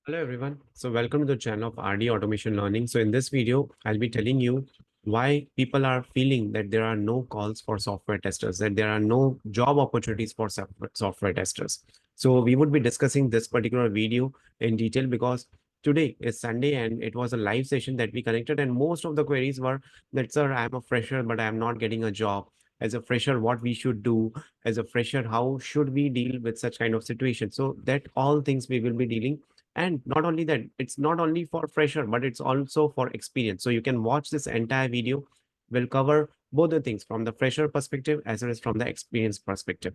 Hello everyone. So welcome to the channel of RD Automation Learning. So in this video, I'll be telling you why people are feeling that there are no calls for software testers, that there are no job opportunities for software testers. So we would be discussing this particular video in detail because today is Sunday and it was a live session that we connected, and most of the queries were that, sir, I'm a fresher, but I'm not getting a job. As a fresher, what we should do? As a fresher, how should we deal with such kind of situation? So that all things we will be dealing, and not only that, it's not only for fresher, but it's also for experience. So you can watch this entire video. We'll cover both the things from the fresher perspective as well as from the experience perspective.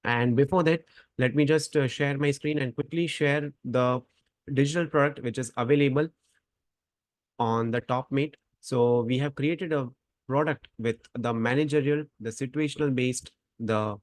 And before that, let me just share my screen and quickly share the digital product which is available on the top mate. So we have created a product with the managerial, the situational based, the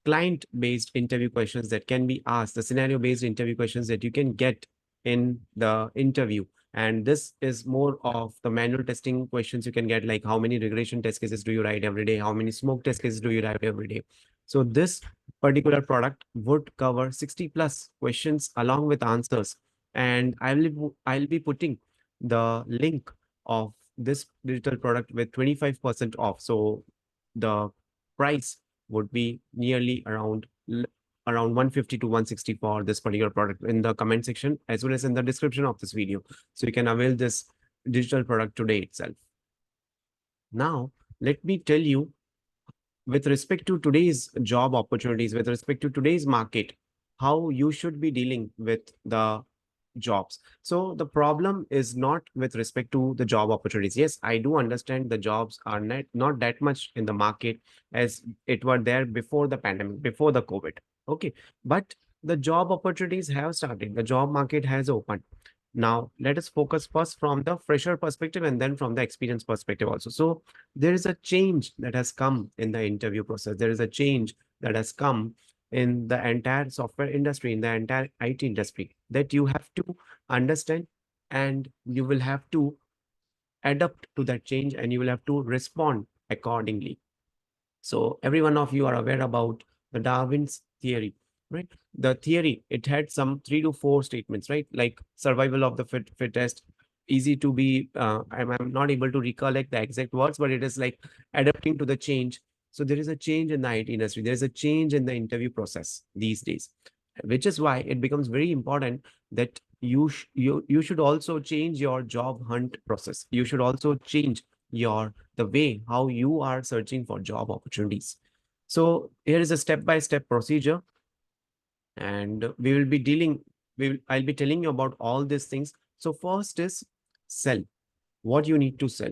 client based interview questions that can be asked, the scenario based interview questions that you can get in the interview. And this is more of the manual testing questions you can get, like how many regression test cases do you write every day? How many smoke test cases do you write every day? So this particular product would cover 60 plus questions along with answers. And I'll be putting the link of this digital product with 25% off. So the price would be nearly around 150 to 160 for this particular product in the comment section as well as in the description of this video. So you can avail this digital product today itself. Now, let me tell you, with respect to today's job opportunities, with respect to today's market, how you should be dealing with the jobs. So the problem is not with respect to the job opportunities. Yes, I do understand the jobs are not that much in the market as it were there before the pandemic, before the COVID. Okay. But the job opportunities have started. The job market has opened. Now, let us focus first from the fresher perspective and then from the experience perspective also. So there is a change that has come in the interview process. There is a change that has come in the entire software industry, in the entire IT industry, that you have to understand, and you will have to adapt to that change, and you will have to respond accordingly. So every one of you are aware about the Darwin's theory, right? The theory, it had some 3 to 4 statements, right? Like survival of the fittest, easy to be, I'm not able to recollect the exact words, but it is like adapting to the change. So there is a change in the IT industry. There is a change in the interview process these days, which is why it becomes very important that you should also change your job hunt process. You should also change the way how you are searching for job opportunities. So here is a step-by-step procedure, and I'll be telling you about all these things. So first is sell. What you need to sell.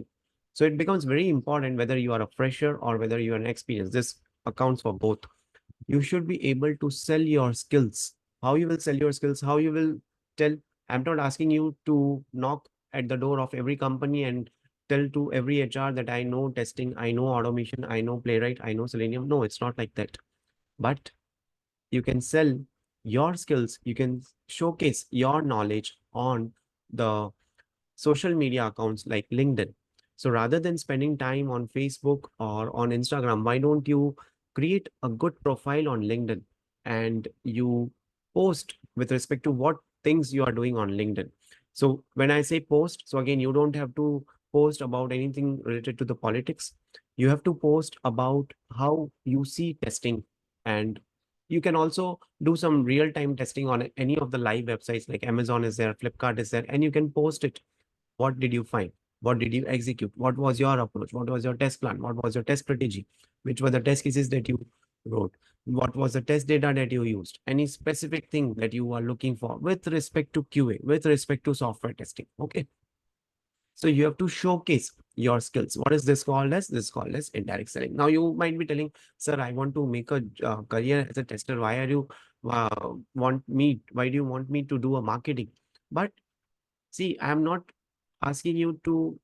So it becomes very important whether you are a fresher or whether you are an experienced. This accounts for both. You should be able to sell your skills. How you will sell your skills, how you will tell. I'm not asking you to knock at the door of every company and tell to every HR that I know testing, I know automation, I know Playwright, I know Selenium. No, it's not like that. But you can sell your skills, you can showcase your knowledge on the social media accounts like LinkedIn. So rather than spending time on Facebook or on Instagram, why don't you create a good profile on LinkedIn and you post with respect to what things you are doing on LinkedIn? So when I say post, so again, you don't have to post about anything related to the politics. You have to post about how you see testing, and you can also do some real-time testing on any of the live websites like Amazon is there, Flipkart is there, and you can post it. What did you find? What did you execute? What was your approach? What was your test plan? What was your test strategy? Which were the test cases that you wrote? What was the test data that you used? Any specific thing that you are looking for with respect to QA, with respect to software testing? Okay. So you have to showcase your skills. What is this called as? This is called as indirect selling. Now you might be telling, sir, I want to make a career as a tester. Why are you why do you want me to do a marketing? But see, I'm not asking you to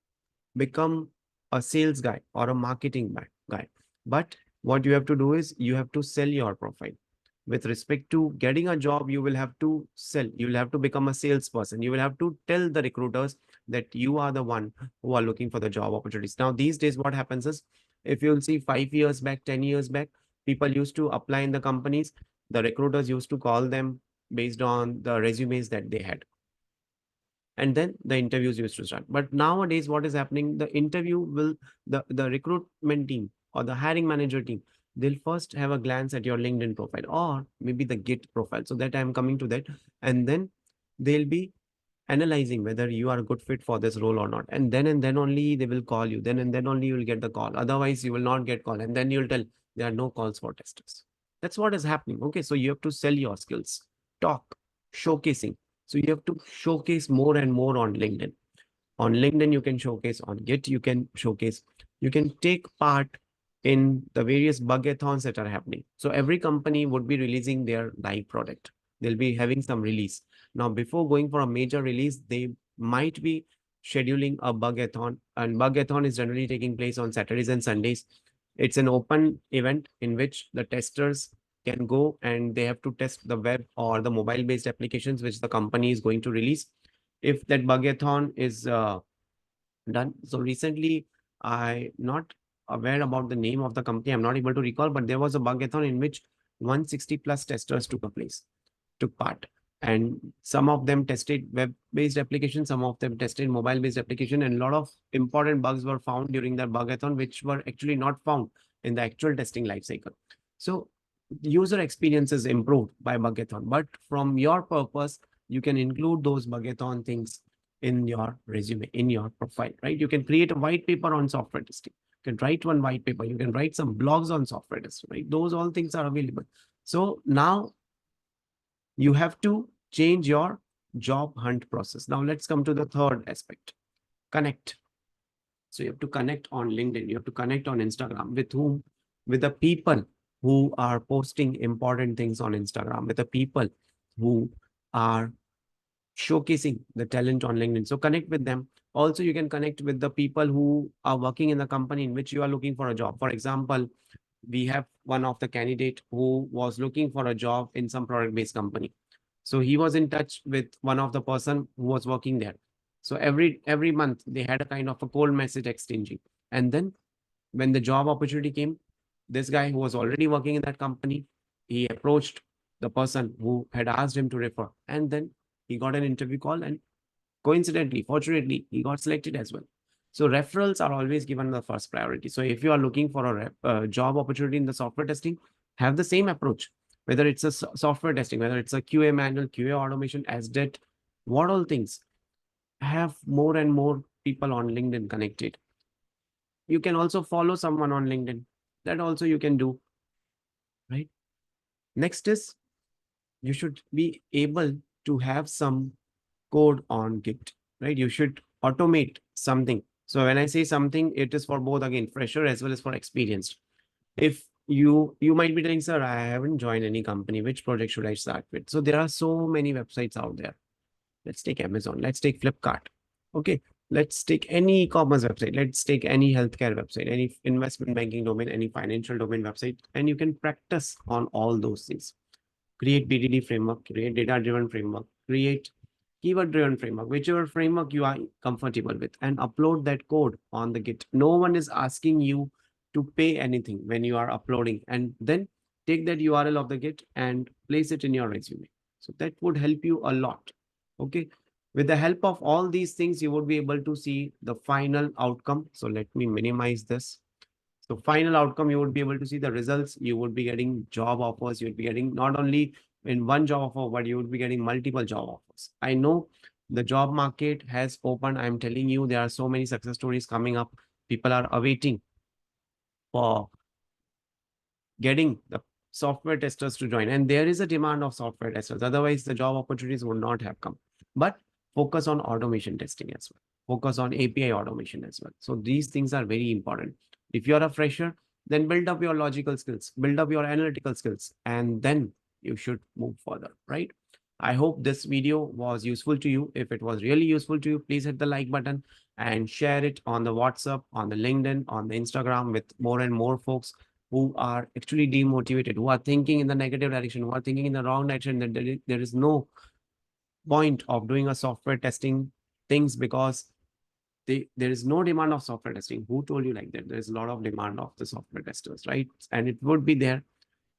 become a sales guy or a marketing guy. But what you have to do is you have to sell your profile. With respect to getting a job, you will have to sell. You will have to become a salesperson. You will have to tell the recruiters that you are the one who are looking for the job opportunities. Now, these days, what happens is, if you'll see 5 years back, 10 years back, people used to apply in the companies. The recruiters used to call them based on the resumes that they had. And then the interviews used to start. But nowadays, what is happening? The interview will, the recruitment team or the hiring manager team, they'll first have a glance at your LinkedIn profile or maybe the Git profile. So that I'm coming to that. And then they'll be analyzing whether you are a good fit for this role or not. And then only they will call you. Then and then only you will get the call. Otherwise, you will not get call. And then you'll tell there are no calls for testers. That's what is happening. Okay. So you have to sell your skills, talk, showcasing. So you have to showcase more and more on LinkedIn. On LinkedIn, you can showcase. On Git, you can showcase. You can take part in the various bugathons that are happening. So every company would be releasing their live product. They'll be having some release. Now, before going for a major release, they might be scheduling a bugathon, and bugathon is generally taking place on Saturdays and Sundays. It's an open event in which the testers can go and they have to test the web or the mobile-based applications which the company is going to release. If that bugathon is done. So recently, I'm not aware about the name of the company. I'm not able to recall, but there was a bugathon in which 160 plus testers took part. And some of them tested web-based applications, some of them tested mobile-based application, and a lot of important bugs were found during that bugathon, which were actually not found in the actual testing lifecycle. So user experience is improved by bugathon, but from your purpose, you can include those bugathon things in your resume, in your profile, right? You can create a white paper on software testing. You can write one white paper. You can write some blogs on software testing, right? Those all things are available. So now you have to change your job hunt process. Now let's come to the third aspect, connect. So you have to connect on LinkedIn. You have to connect on Instagram. With whom? With the people who are posting important things on Instagram, with the people who are showcasing the talent on LinkedIn. So connect with them. Also, you can connect with the people who are working in the company in which you are looking for a job. For example, we have one of the candidate who was looking for a job in some product-based company. So he was in touch with one of the person who was working there. So every month they had a kind of a cold message exchanging. And then when the job opportunity came, this guy who was already working in that company, he approached the person who had asked him to refer. And then he got an interview call, and coincidentally, fortunately, he got selected as well. So referrals are always given the first priority. So if you are looking for a job opportunity in the software testing, have the same approach, whether it's a software testing, whether it's a QA manual, QA automation, SDET, what all things. Have more and more people on LinkedIn connected. You can also follow someone on LinkedIn. That also you can do, right? Next is you should be able to have some code on Git, right? You should automate something. So when I say something, it is for both, again, fresher as well as for experienced. If you might be telling, sir, I haven't joined any company, which project should I start with? So there are so many websites out there. Let's take Amazon, let's take Flipkart. Okay, let's take any e-commerce website, let's take any healthcare website, any investment banking domain, any financial domain website, and you can practice on all those things. Create BDD framework, create data-driven framework, create keyword-driven framework, whichever framework you are comfortable with, and upload that code on the Git. No one is asking you to pay anything when you are uploading, and then take that URL of the Git and place it in your resume. So that would help you a lot. Okay. With the help of all these things, you would be able to see the final outcome. So let me minimize this. So final outcome, you would be able to see the results. You would be getting job offers. You would be getting not only in one job offer, but you would be getting multiple job offers. I know the job market has opened. I'm telling you, there are so many success stories coming up. People are awaiting for getting the software testers to join. And there is a demand of software testers. Otherwise, the job opportunities would not have come. But focus on automation testing as well. Focus on API automation as well. So these things are very important. If you're a fresher, then build up your logical skills, build up your analytical skills, and then you should move further, right? I hope this video was useful to you. If it was really useful to you, please hit the like button and share it on the WhatsApp, on the LinkedIn, on the Instagram with more and more folks who are actually demotivated, who are thinking in the negative direction, who are thinking in the wrong direction, that there is no point of doing a software testing things because there is no demand of software testing. Who told you like that? There is a lot of demand of the software testers, right? And it would be there.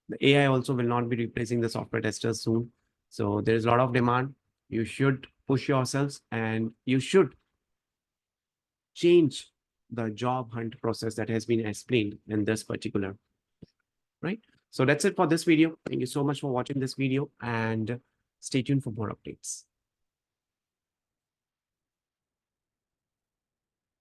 The AI also will not be replacing the software testers soon. So there is a lot of demand. You should push yourselves and you should change the job hunt process that has been explained in this particular, right? So that's it for this video. Thank you so much for watching this video and stay tuned for more updates.